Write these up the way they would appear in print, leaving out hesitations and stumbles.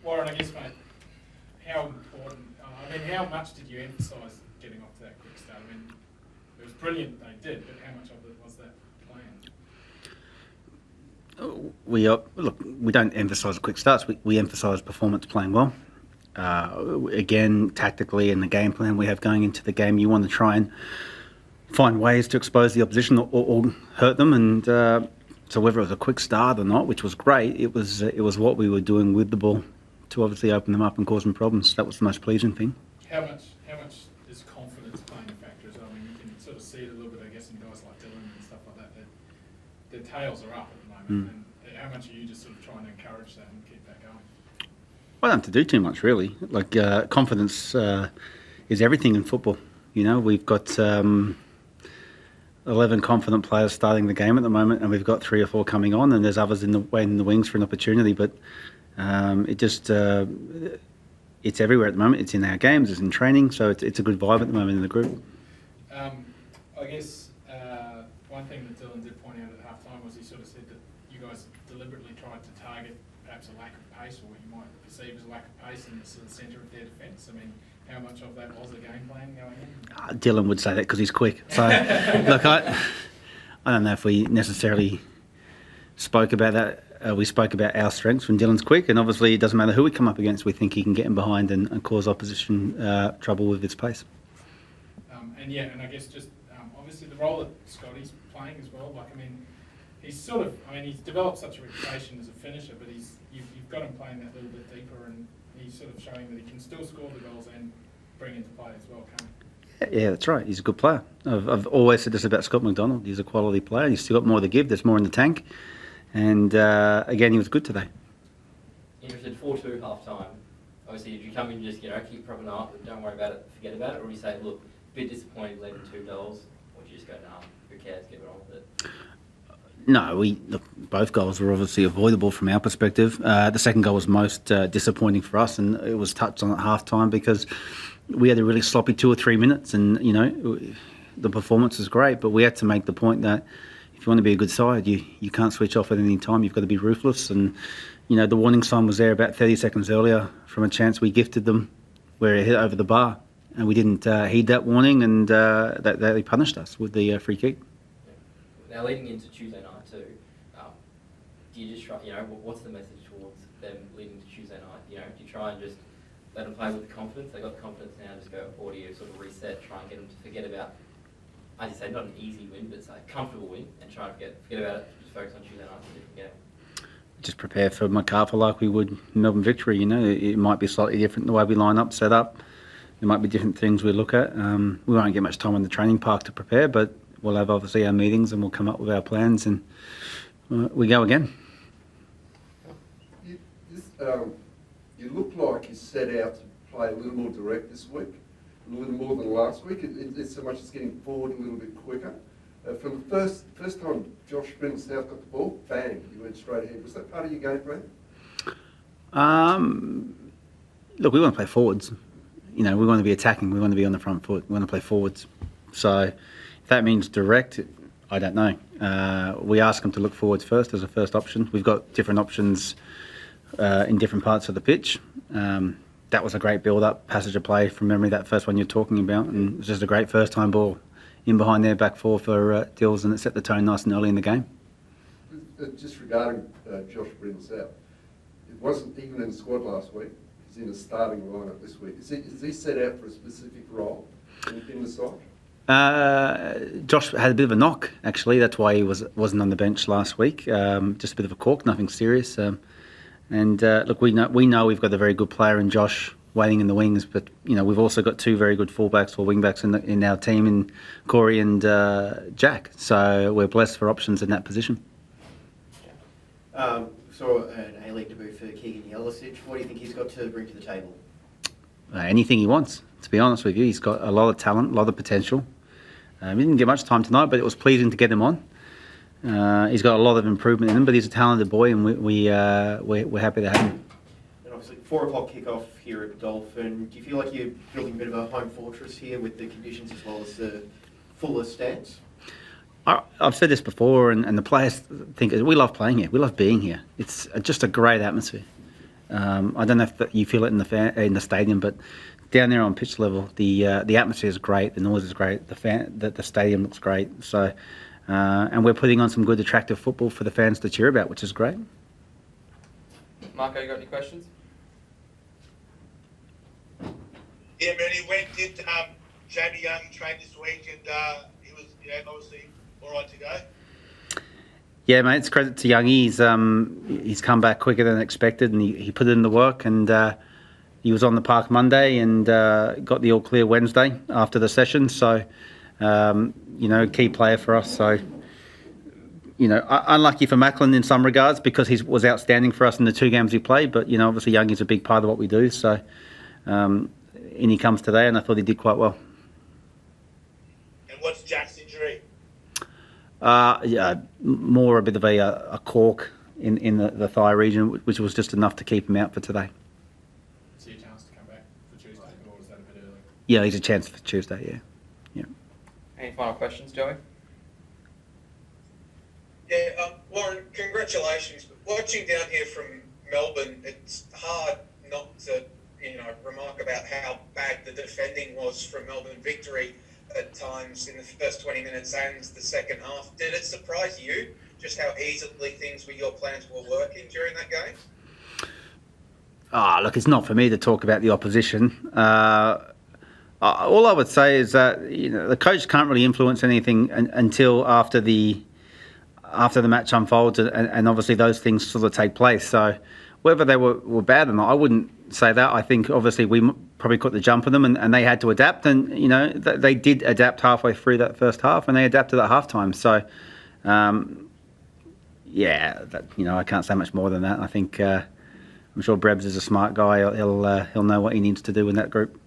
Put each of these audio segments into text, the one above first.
Warren, I guess, mate, how important, how much did you emphasise getting off to that quick start? I mean, it was brilliant they did, but how much of it was that planned? We don't emphasise quick starts. We emphasise performance, playing well. Again, tactically in the game plan we have going into the game, you want to try and find ways to expose the opposition or hurt them. And so whether it was a quick start or not, which was great, it was what we were doing with the ball to obviously open them up and cause them problems. That was the most pleasing thing. How much is confidence playing a factor as well? I mean, you can sort of see it a little bit, I guess, in guys like Dylan and stuff like that their tails are up at the moment. And how much are you just sort of trying to encourage that and keep that going? I don't have to do too much, really. Confidence is everything in football. You know, we've got 11 confident players starting the game at the moment, and we've got 3 or 4 coming on, and there's others waiting in the wings for an opportunity. But it's everywhere at the moment. It's in our games, it's in training, so it's a good vibe at the moment in the group. I guess one thing that Dylan did point out at halftime was he sort of said that you guys deliberately tried to target perhaps a lack of pace, or what you might perceive as a lack of pace in the sort of centre of their defence. I mean, how much of that was the game plan going in? Dylan would say that because he's quick. So, look, I don't know if we necessarily spoke about that. We spoke about our strengths when Dylan's quick, and obviously it doesn't matter who we come up against. We think he can get in behind and cause opposition trouble with his pace. And I guess just obviously the role that Scotty's playing as well. Like, I mean, he's developed such a reputation as a finisher, but you've got him playing that little bit deeper, and he's sort of showing that he can still score the goals and bring into play as well, can't he? Yeah, that's right. He's a good player. I've always said this about Scott McDonald. He's a quality player. He's still got more to give. There's more in the tank. And again, he was good today. Interested, 4-2 half time. Obviously, did you come in and just keep propping up, don't worry about it, forget about it, or do you say, look, a bit disappointed, led in 2 goals, or do you just go, nah, who cares, get on with it? No, both goals were obviously avoidable from our perspective. The second goal was most disappointing for us, and it was touched on at half time because we had a really sloppy 2 or 3 minutes, and the performance was great, but we had to make the point that if you want to be a good side, you can't switch off at any time. You've got to be ruthless. And the warning sign was there about 30 seconds earlier from a chance we gifted them where it hit over the bar, and we didn't heed that warning, and they punished us with the free kick. Now, leading into Tuesday night too, do you just try? What's the message towards them leading to Tuesday night? Do you try and just let them play with the confidence? They got the confidence now. Just go, or do you sort of reset, try and get them to forget about, as you say, not an easy win, but it's a comfortable win, and try and forget about it. Just focus on Tuesday night, it's a different game. Just prepare for Macarthur like we would Melbourne Victory. It might be slightly different the way we line up, set up. There might be different things we look at. We won't get much time in the training park to prepare, but we'll have obviously our meetings and we'll come up with our plans, and we go again. You look like you set out to play a little more direct this week, a little more than last week. It's so much as getting forward a little bit quicker. From the first time Josh Brisbane South got the ball, bang, you went straight ahead. Was that part of your game plan? Look, we want to play forwards. We want to be attacking. We want to be on the front foot. We want to play forwards. So if that means direct, I don't know. We ask them to look forwards first as a first option. We've got different options in different parts of the pitch. That was a great build-up, passage of play from memory, that first one you're talking about, and it was just a great first-time ball in behind their back four for Dills, and it set the tone nice and early in the game. Just regarding Josh Brisbane South, it wasn't even in the squad last week. He's in the starting lineup this week. Is he set out for a specific role in the side? Josh had a bit of a knock, actually. That's why he wasn't on the bench last week. Just a bit of a cork, nothing serious. Look, we know we've got a very good player in Josh waiting in the wings, but we've also got 2 very good fullbacks or wingbacks in our team, in Corey and Jack. So we're blessed for options in that position. Saw an A-League debut for Keegan Yelisic. What do you think he's got to bring to the table? Anything he wants, to be honest with you. He's got a lot of talent, a lot of potential. He didn't get much time tonight, but it was pleasing to get him on. He's got a lot of improvement in him, but he's a talented boy, and we're happy to have him. And obviously, 4 o'clock kickoff here at Dolphin. Do you feel like you're building a bit of a home fortress here with the conditions as well as the fuller stands? I've said this before, and the players think we love playing here. We love being here. It's just a great atmosphere. I don't know if you feel it in the stadium, but down there on pitch level, the atmosphere is great, the noise is great, the stadium looks great. So, and we're putting on some good, attractive football for the fans to cheer about, which is great. Marco, you got any questions? Yeah, Mooney, when did Jamie Young train this week and he was obviously all right to go? Yeah, mate, it's credit to Youngie. He's come back quicker than expected, and he put in the work, and he was on the park Monday and got the all clear Wednesday after the session. So, key player for us. So, unlucky for Macklin in some regards because he was outstanding for us in the 2 games he played. But obviously Youngie's a big part of what we do. So, in he comes today, and I thought he did quite well. And what's Jack's injury? More a bit of a cork in the thigh region, which was just enough to keep him out for today. Is he a chance to come back for Tuesday, or is that a bit early? Yeah, he's a chance for Tuesday, yeah. Any final questions, Joey? Yeah, Warren, congratulations. Watching down here from Melbourne, it's hard not to, remark about how bad the defending was from Melbourne Victory at times in the first 20 minutes and the second half. Did it surprise you just how easily things with your plans were working during that game? Look, it's not for me to talk about the opposition. All I would say is that the coach can't really influence anything until after the match unfolds, and obviously those things sort of take place. So whether they were bad or not, I wouldn't say that. I think obviously we probably caught the jump on them, and they had to adapt, and they did adapt halfway through that first half, and they adapted at halftime. So I can't say much more than that. I think I'm sure Brebs is a smart guy. He'll know what he needs to do in that group.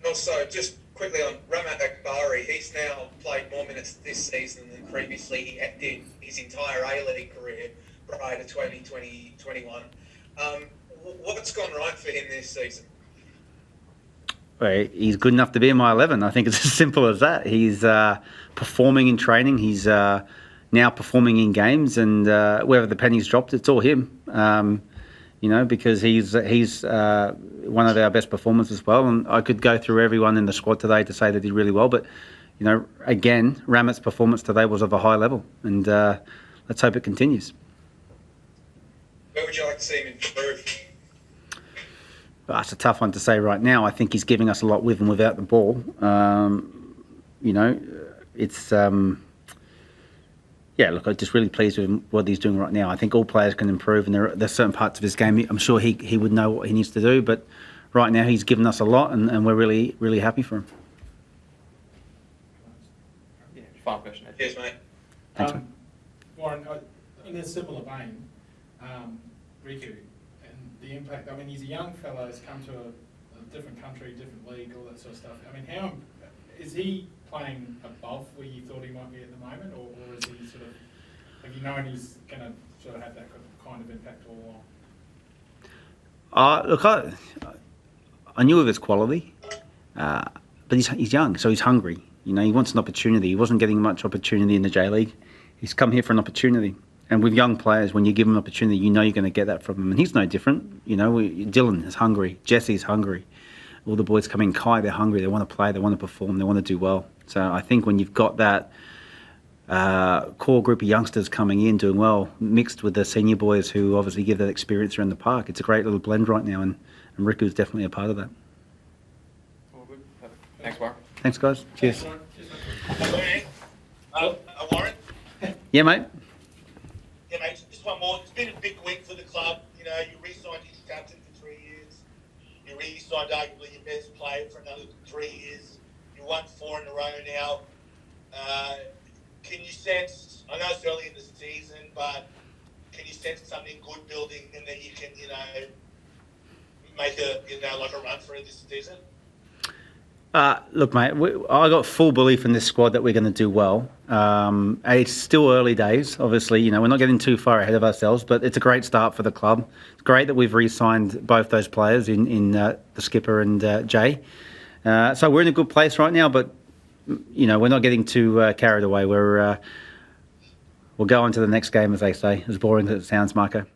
Also, just quickly on Ramat Akbari, he's now played more minutes this season than previously he did his entire A-League career prior to 2020-21. What's gone right for him this season? Well, he's good enough to be in my 11. I think it's as simple as that. He's performing in training. He's now performing in games, and wherever the pennies dropped, it's all him. Because he's one of our best performers as well. And I could go through everyone in the squad today to say they did really well, but again, Ramat's performance today was of a high level, and let's hope it continues. Where would you like to see him improve? It's a tough one to say right now. I think he's giving us a lot with and without the ball. It's I'm just really pleased with what he's doing right now. I think all players can improve, and there's certain parts of his game I'm sure he would know what he needs to do, but right now he's given us a lot, and we're really, really happy for him. Yeah, final question. Ed. Cheers, mate. Thanks, mate. Warren, in a similar vein, Riku, and the impact, he's a young fellow, has come to a different country, different league, all that sort of stuff. How is he playing above where you thought he might be at the moment, or is he sort of, have you known he's going to sort of have that kind of impact all along? I knew of his quality, but he's young, so he's hungry. He wants an opportunity. He wasn't getting much opportunity in the J-League. He's come here for an opportunity. And with young players, when you give them an opportunity, you're going to get that from them. And he's no different. Dylan is hungry. Jesse's hungry. All the boys come in, Kai, they're hungry. They want to play. They want to perform. They want to do well. So I think when you've got that core group of youngsters coming in, doing well, mixed with the senior boys who obviously give that experience around the park, it's a great little blend right now. And Riku's definitely a part of that. All good. Thanks, Warren. Thanks, guys. Cheers. Warren? Yeah, mate. Yeah, mate, just one more. It's been a big week for the club. You re-signed your captain for 3 years. You re-signed arguably your best player for another 3 years. You won 4 in a row now. Can you sense, I know it's early in the season, but can you sense something good building and that you can, make a run for it this season? Look, mate, I got full belief in this squad that we're going to do well. It's still early days, obviously. We're not getting too far ahead of ourselves, but it's a great start for the club. It's great that we've re-signed both those players in the skipper and Jay. So we're in a good place right now, but we're not getting too carried away. We'll go on to the next game, as they say, as boring as it sounds, Marco.